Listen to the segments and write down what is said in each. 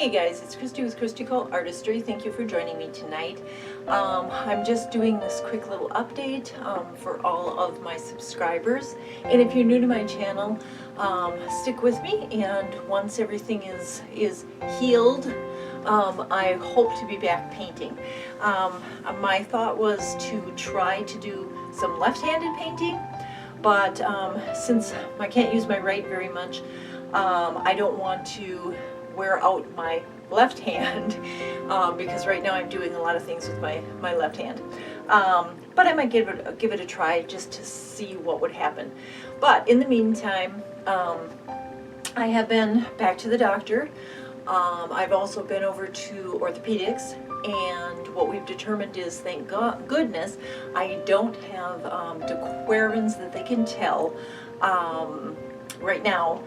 Hey guys, it's Christy with Christy Artistry. Thank you for joining me tonight. I'm just doing this quick little update for all of my subscribers. And if you're new to my channel, stick with me, and once everything is healed, I hope to be back painting. My thought was to try to do some left-handed painting, but since I can't use my right very much, I don't want to wear out my left hand because right now I'm doing a lot of things with my left hand. But I might give it a try just to see what would happen. But in the meantime, I have been back to the doctor. I've also been over to orthopedics, and what we've determined is, thank goodness, I don't have dequerens that they can tell right now.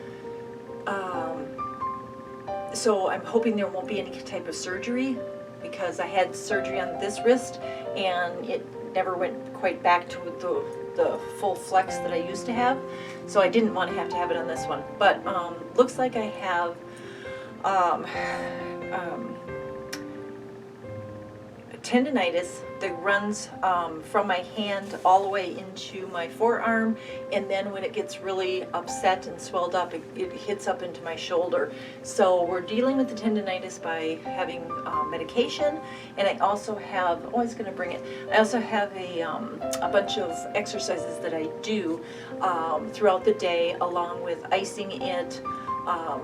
So I'm hoping there won't be any type of surgery, because I had surgery on this wrist and it never went quite back to the full flex that I used to have. So I didn't want to have it on this one. But looks like I have tendinitis that runs from my hand all the way into my forearm, and then when it gets really upset and swelled up, it hits up into my shoulder. So we're dealing with the tendinitis by having medication, and I also have, oh, I was going to bring it, I also have a bunch of exercises that I do throughout the day, along with icing it,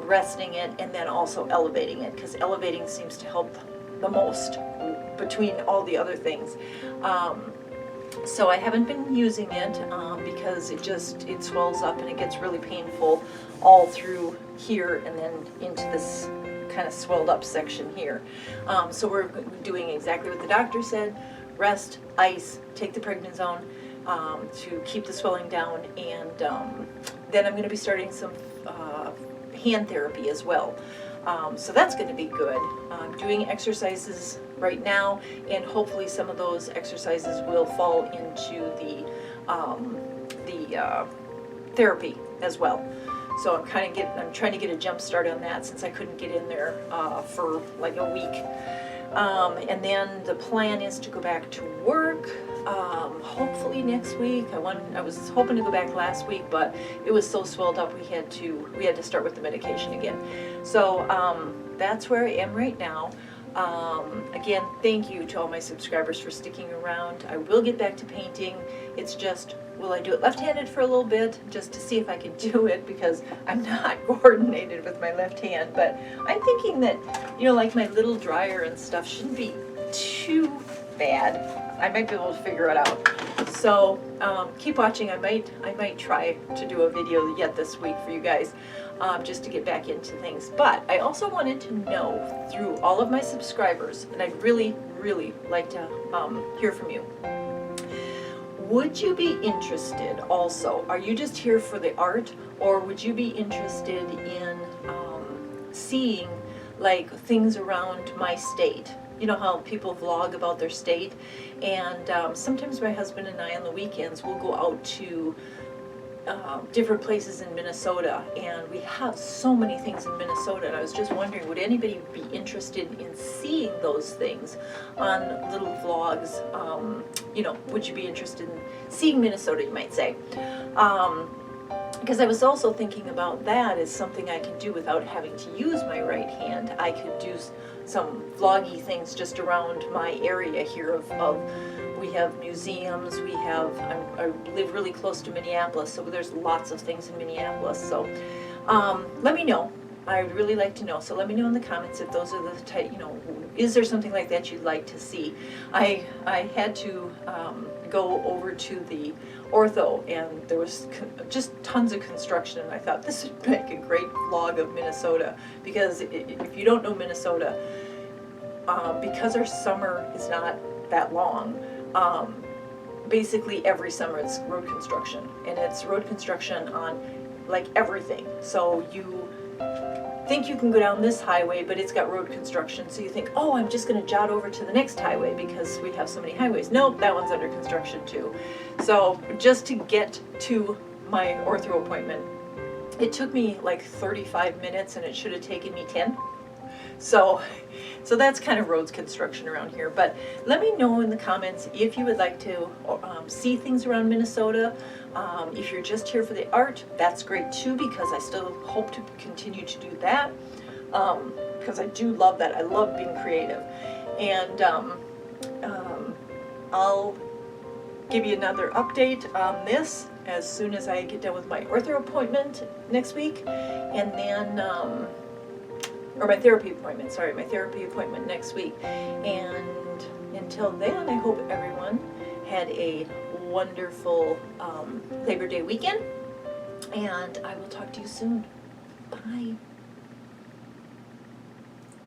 resting it, and then also elevating it, because elevating seems to help the most between all the other things. So I haven't been using it because it swells up and it gets really painful all through here and then into this kind of swelled up section here. So we're doing exactly what the doctor said: rest, ice, take the prednisone to keep the swelling down, and then I'm going to be starting some hand therapy as well. So that's going to be good. I'm doing exercises right now, and hopefully some of those exercises will fall into the therapy as well. So I'm trying to get a jump start on that, since I couldn't get in there for like a week. And then the plan is to go back to work, hopefully next week. I was hoping to go back last week, but it was so swelled up we had to start with the medication again. So that's where I am right now. Again, thank you to all my subscribers for sticking around. I will get back to painting. It's just, will I do it left-handed for a little bit just to see if I can do it, because I'm not coordinated with my left hand. But I'm thinking that, like my little dryer and stuff shouldn't be too bad. I might be able to figure it out. So keep watching. I might try to do a video yet this week for you guys, just to get back into things. But I also wanted to know, through all of my subscribers, and I'd really, really like to hear from you. Would you be interested also? Are you just here for the art, or would you be interested in seeing like things around my state? You know how people vlog about their state, and sometimes my husband and I on the weekends will go out to different places in Minnesota, and we have so many things in Minnesota, and I was just wondering, would anybody be interested in seeing those things on little vlogs? Would you be interested in seeing Minnesota, you might say? Because I was also thinking about that as something I could do without having to use my right hand. I could do some vloggy things just around my area here we have museums, I live really close to Minneapolis, so there's lots of things in Minneapolis. So let me know. I'd really like to know. So let me know in the comments if those are the type, is there something like that you'd like to see? I had to go over to the ortho, and there was just tons of construction, and I thought this would make a great vlog of Minnesota, because if you don't know Minnesota, because our summer is not that long, basically every summer it's road construction, and it's road construction on like everything. So you think you can go down this highway, but it's got road construction, so you think, oh, I'm just going to jot over to the next highway because we have so many highways. Nope, that one's under construction too. So just to get to my ortho appointment, it took me like 35 minutes, and it should have taken me 10. So that's kind of roads construction around here. But let me know in the comments if you would like to see things around Minnesota. If you're just here for the art, that's great too, because I still hope to continue to do that, because I do love that. I love being creative. And I'll give you another update on this as soon as I get done with my ortho appointment next week, and then or my therapy appointment, sorry, my therapy appointment next week. And until then, I hope everyone had a wonderful Labor Day weekend, and I will talk to you soon. Bye.